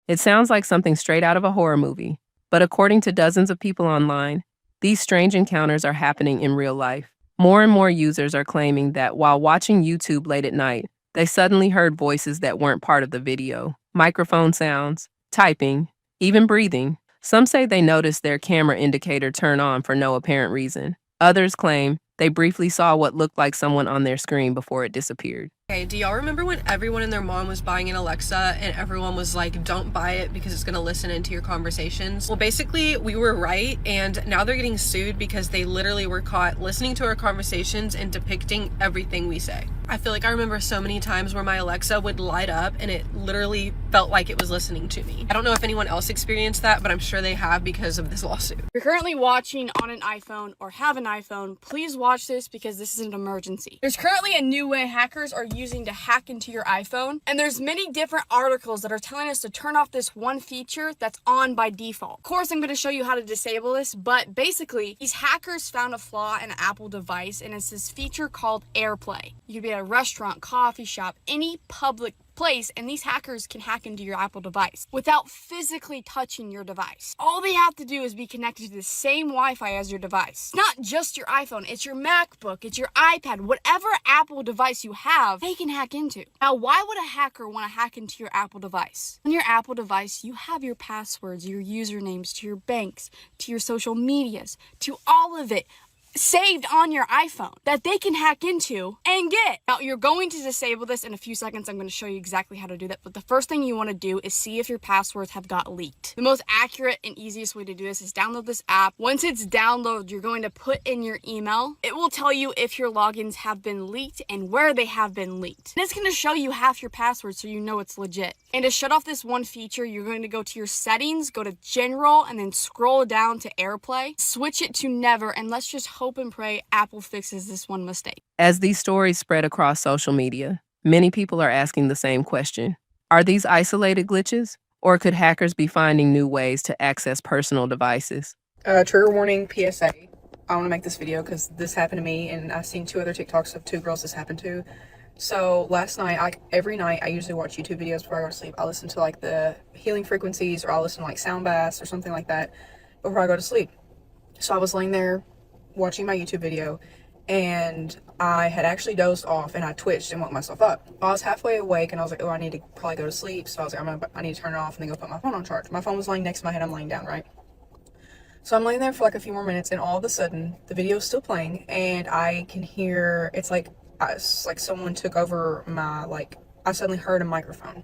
It sounds like something straight out of a horror movie, but according to dozens of people online, these strange encounters are happening in real life. More and more users are claiming that while watching YouTube late at night, they suddenly heard voices that weren't part of the video, microphone sounds, typing, even breathing. Some say they noticed their camera indicator turn on for no apparent reason. Others claim they briefly saw what looked like someone on their screen before it disappeared. Okay, do y'all remember when everyone and their mom was buying an Alexa and everyone was like, don't buy it because it's gonna listen into your conversations? Well, basically, we were right, and now they're getting sued because they literally were caught listening to our conversations and depicting everything we say. I feel like I remember so many times where my Alexa would light up and it literally felt like it was listening to me. I don't know if anyone else experienced that, but I'm sure they have because of this lawsuit. If you're currently watching on an iPhone or have an iPhone, please watch this because this is an emergency. There's currently a new way hackers are using to hack into your iPhone, and there's many different articles that are telling us to turn off this one feature that's on by default. Of course, I'm going to show you how to disable this, but basically, these hackers found a flaw in an Apple device, and it's this feature called AirPlay. You could be at a restaurant, coffee shop, any public place, and these hackers can hack into your Apple device without physically touching your device. All they have to do is be connected to the same Wi-Fi as your device. It's not just your iPhone, it's your MacBook, it's your iPad, whatever Apple device you have, they can hack into. Now, why would a hacker want to hack into your Apple device? On your Apple device, you have your passwords, your usernames to your banks, to your social medias, to all of it saved on your iPhone that they can hack into and get. Now, you're going to disable this in a few seconds. I'm going to show you exactly how to do that. But the first thing you want to do is see if your passwords have got leaked. The most accurate and easiest way to do this is download this app. Once it's downloaded, you're going to put in your email. It will tell you if your logins have been leaked and where they have been leaked. And it's going to show you half your password so you know it's legit. And to shut off this one feature, you're going to go to your settings, go to general, and then scroll down to AirPlay. Switch it to never, and let's just hope and pray Apple fixes this one mistake. As these stories spread across social media, many people are asking the same question. Are these isolated glitches, or could hackers be finding new ways to access personal devices? Trigger warning, PSA. I want to make this video because this happened to me, and I've seen 2 other TikToks of 2 girls this happened to. So last night, every night I usually watch YouTube videos before I go to sleep. I listen to like the healing frequencies, or I'll listen to like sound baths or something like that before I go to sleep. So I was laying there watching my YouTube video, and I had actually dozed off, and I twitched and woke myself up. I was halfway awake, and I was like, oh, I need to probably go to sleep. So I was like, I need to turn it off and then go put my phone on charge. My phone was laying next to my head. I'm laying down, right? So I'm laying there for like a few more minutes, and all of a sudden the video is still playing, and I can hear, it's like someone took over my, I suddenly heard a microphone,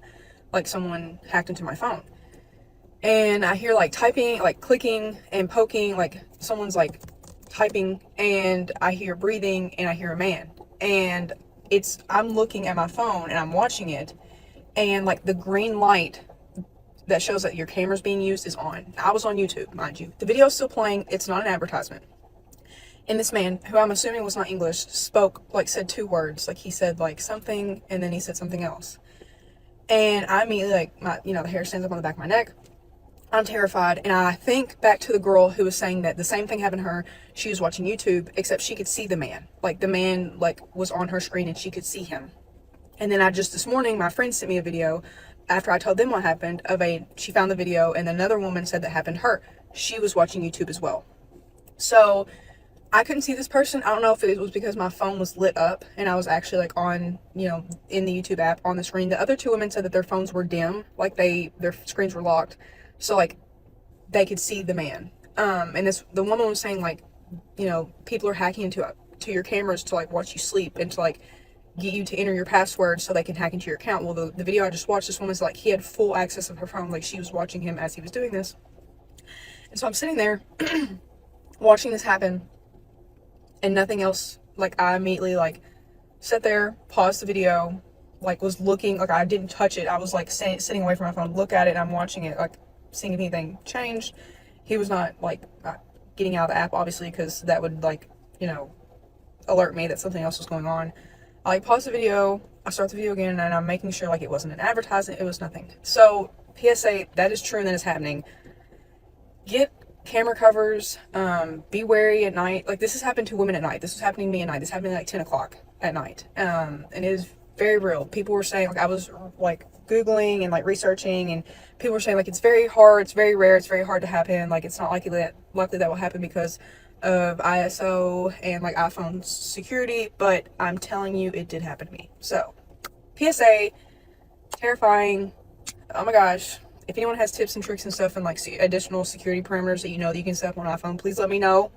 like someone hacked into my phone. And I hear like typing, like clicking and poking, like someone's like typing, and I hear breathing, and I hear a man. And I'm looking at my phone and I'm watching it, and like the green light that shows that your camera's being used is on. I was on YouTube, mind you. The video's still playing. It's not an advertisement. And this man, who I'm assuming was not English, said 2 words. Like he said like something, and then he said something else. And I immediately, the hair stands up on the back of my neck. I'm terrified, and I think back to the girl who was saying that the same thing happened to her. She was watching YouTube, except she could see the man. Like, the man, was on her screen, and she could see him. And then this morning, my friend sent me a video, after I told them what happened, she found the video, and another woman said that happened to her. She was watching YouTube as well. So, I couldn't see this person. I don't know if it was because my phone was lit up, and I was actually, on, in the YouTube app on the screen. The other 2 women said that their phones were dim, their screens were locked. So, they could see the man. And the woman was saying, people are hacking into your cameras to, watch you sleep and to, get you to enter your password so they can hack into your account. Well, the video I just watched, this woman's he had full access of her phone. She was watching him as he was doing this. And so I'm sitting there watching this happen, and nothing else. I immediately, sat there, paused the video, was looking, I didn't touch it. I was, sitting away from my phone, look at it, and I'm watching it, seeing if anything changed. He was not getting out of the app, obviously, because that would alert me that something else was going on. I pause the video, I start the video again, and I'm making sure it wasn't an advertisement, it was nothing. So PSA, that is true and that is happening. Get camera covers, be wary at night. This has happened to women at night. This was happening to me at night. This happened at 10 o'clock at night. And it is very real. People were saying, I was Googling and like researching, and people were saying like it's very hard, it's very rare, it's very hard to happen. Like it's not likely that will happen because of ISO and like iPhone security, but I'm telling you, it did happen to me. So, PSA, terrifying. Oh my gosh. If anyone has tips and tricks and stuff and like additional security parameters that you know that you can set up on iPhone, please let me know.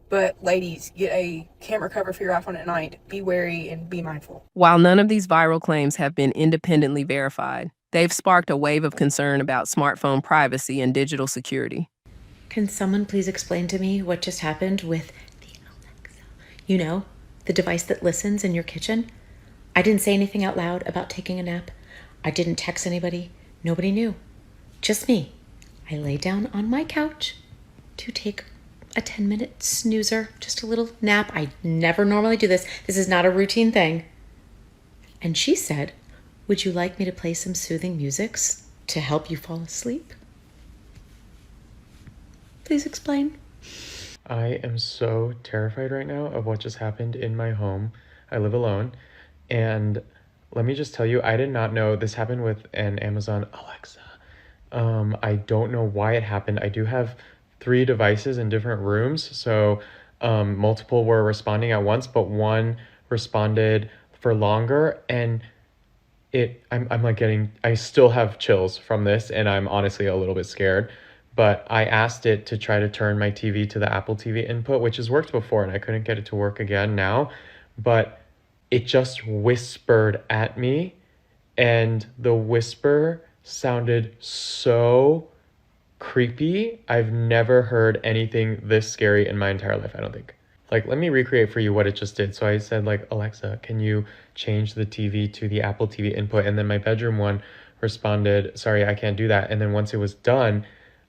But ladies, get a camera cover for your iPhone at night. Be wary and be mindful. While none of these viral claims have been independently verified, they've sparked a wave of concern about smartphone privacy and digital security. Can someone please explain to me what just happened with the Alexa? You know, the device that listens in your kitchen? I didn't say anything out loud about taking a nap. I didn't text anybody. Nobody knew. Just me. I lay down on my couch to take a 10-minute snoozer, just a little nap. I never normally do this. This is not a routine thing. And she said, "Would you like me to play some soothing music to help you fall asleep?" Please explain. I am so terrified right now of what just happened in my home. I live alone. And let me just tell you, I did not know this happened with an Amazon Alexa. I don't know why it happened. I do have 3 devices in different rooms. So multiple were responding at once, but one responded for longer. And I'm like I still have chills from this, and I'm honestly a little bit scared. But I asked it to try to turn my TV to the Apple TV input, which has worked before, and I couldn't get it to work again now. But it just whispered at me, and the whisper sounded so creepy. I've never heard anything this scary in my entire life, I don't think. Like, let me recreate for you what it just did. So I said, like, "Alexa, can you change the TV to the Apple TV input?" And then my bedroom one responded, "Sorry, I can't do that." And then once it was done,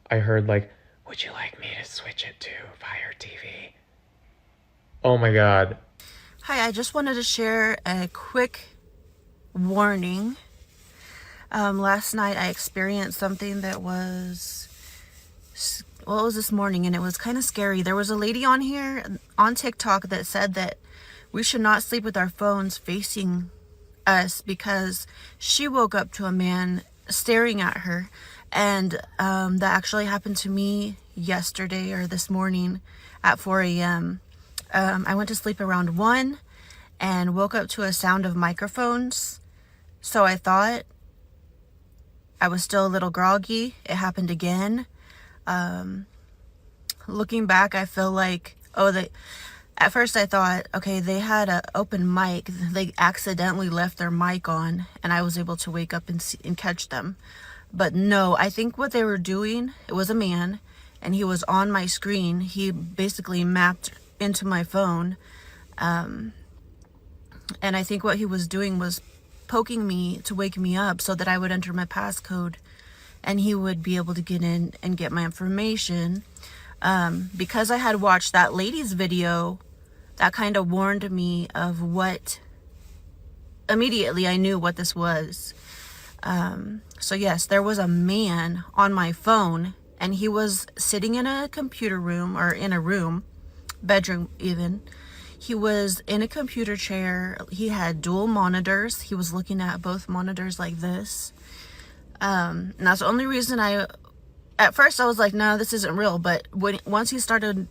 I heard like, "Would you like me to switch it to Fire TV?" Oh my God. Hi, I just wanted to share a quick warning. Last night I experienced something that was, well, it was this morning, and it was kind of scary. There was a lady on here on TikTok that said that we should not sleep with our phones facing us because she woke up to a man staring at her. And that actually happened to me yesterday or this morning at 4 a.m. I went to sleep around 1 and woke up to a sound of microphones. So I thought I was still a little groggy. It happened again. Looking back, I feel like, at first I thought, okay, they had an open mic. They accidentally left their mic on, and I was able to wake up and catch them. But no, I think what they were doing, it was a man, and he was on my screen. He basically mapped into my phone. And I think what he was doing was poking me to wake me up so that I would enter my passcode and he would be able to get in and get my information. Because I had watched that lady's video, that kind of warned me of what, immediately I knew what this was. So yes, there was a man on my phone, and he was sitting in a computer room, or in a room, bedroom even. He was in a computer chair. He had dual monitors. He was looking at both monitors like this. And that's the only reason at first I was like, no, this isn't real. But once he started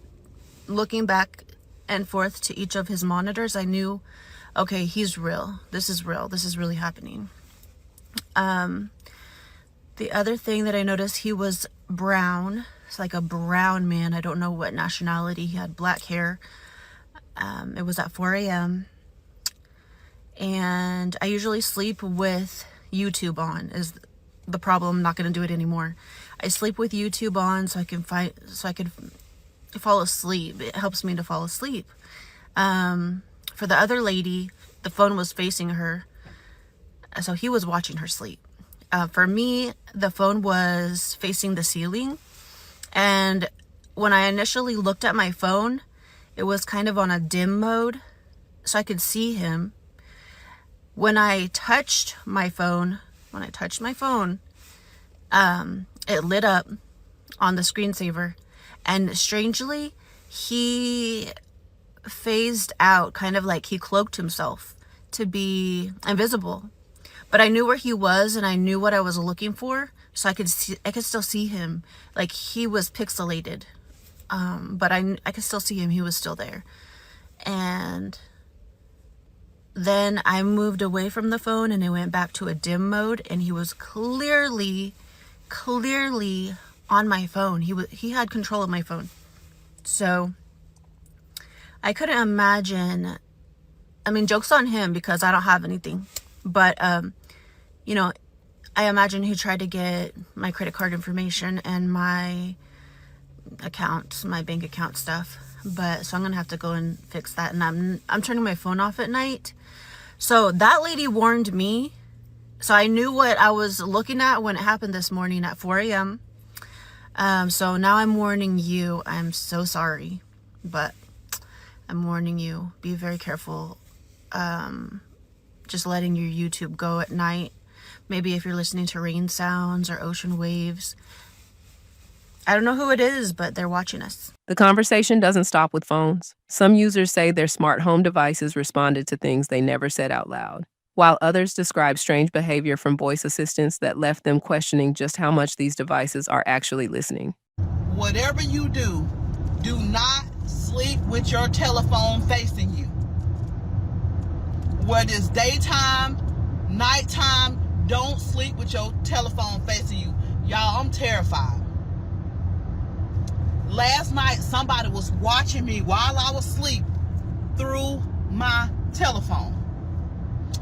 looking back and forth to each of his monitors, I knew, okay, he's real. This is real. This is really happening. The other thing that I noticed, he was brown. It's like a brown man. I don't know what nationality. He had black hair. It was at 4 a.m. And I usually sleep with YouTube on. Is the problem? I'm not going to do it anymore. I sleep with YouTube on so I can fall asleep. It helps me to fall asleep. For the other lady, the phone was facing her, so he was watching her sleep. For me, the phone was facing the ceiling, and when I initially looked at my phone, it was kind of on a dim mode, so I could see him. When I touched my phone, it lit up on the screensaver, and strangely, he phased out, kind of like he cloaked himself to be invisible. but I knew where he was and I knew what I was looking for, so I could still see him. Like, he was pixelated, but I could still see him. He was still there. And then I moved away from the phone and it went back to a dim mode, and he was clearly on my phone. He had control of my phone. So I couldn't imagine, I mean, joke's on him because I don't have anything, but you know, I imagine he tried to get my credit card information and my account, my bank account stuff. But so I'm gonna have to go and fix that. And I'm turning my phone off at night. So that lady warned me, so I knew what I was looking at when it happened this morning at 4 a.m. So now I'm warning you. I'm so sorry, but I'm warning you. Be very careful. Just letting your YouTube go at night. Maybe if you're listening to rain sounds or ocean waves. I don't know who it is, but they're watching us. The conversation doesn't stop with phones. Some users say their smart home devices responded to things they never said out loud, while others describe strange behavior from voice assistants that left them questioning just how much these devices are actually listening. Whatever you do, do not sleep with your telephone facing you. Whether it's daytime, nighttime, don't sleep with your telephone facing you. Y'all, I'm terrified. Last night, somebody was watching me while I was asleep through my telephone.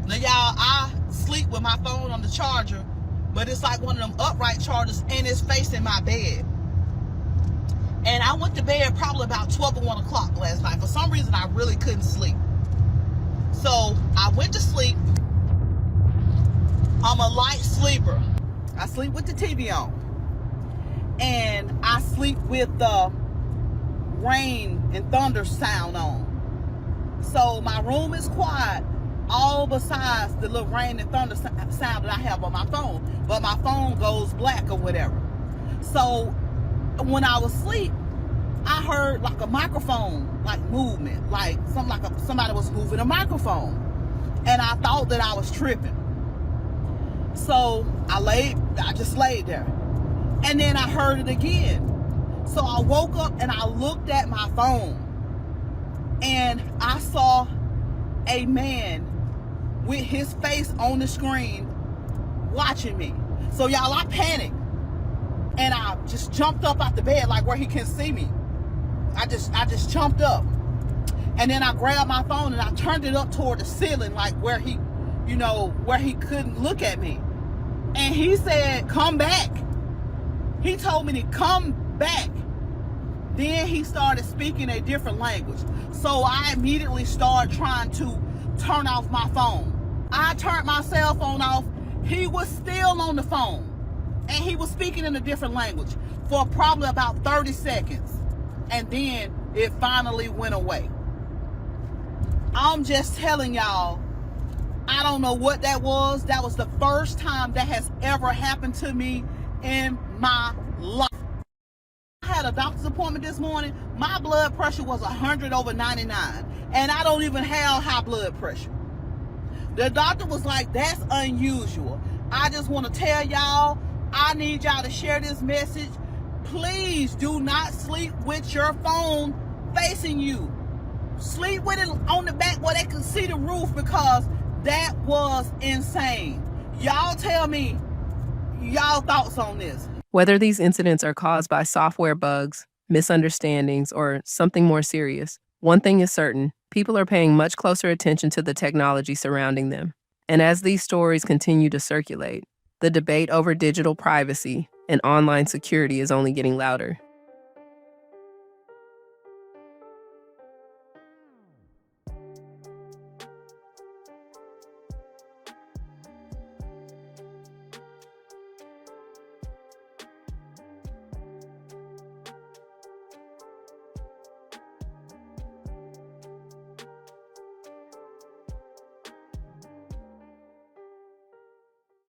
Now, y'all, I sleep with my phone on the charger, but it's like one of them upright chargers, and it's facing my bed. And I went to bed probably about 12 or 1 o'clock last night. For some reason, I really couldn't sleep. So I went to sleep. I'm a light sleeper. I sleep with the TV on. And I sleep with the rain and thunder sound on. So my room is quiet, all besides the little rain and thunder sound that I have on my phone. But my phone goes black or whatever. So when I was asleep, I heard like a microphone, like movement, like somebody was moving a microphone. And I thought that I was tripping. So I just laid there. And then I heard it again. So I woke up and I looked at my phone and I saw a man with his face on the screen watching me. So y'all, I panicked and I just jumped up out the bed like where he can see me. I just jumped up, and then I grabbed my phone and I turned it up toward the ceiling, like where he couldn't look at me. And he said, "Come back." He told me to come back. Then he started speaking a different language. So I immediately started trying to turn off my phone. I turned my cell phone off. He was still on the phone. And he was speaking in a different language for probably about 30 seconds. And then it finally went away. I'm just telling y'all, I don't know what that was. That was the first time that has ever happened to me in my life. I had a doctor's appointment this morning. My blood pressure was 100/99, and I don't even have high blood pressure. The doctor was like, "That's unusual." I just want to tell y'all, I need y'all to share this message. Please do not sleep with your phone facing you. Sleep with it on the back where they can see the roof, because that was insane. Y'all tell me y'all thoughts on this. Whether these incidents are caused by software bugs, misunderstandings, or something more serious, one thing is certain: people are paying much closer attention to the technology surrounding them. And as these stories continue to circulate, the debate over digital privacy and online security is only getting louder.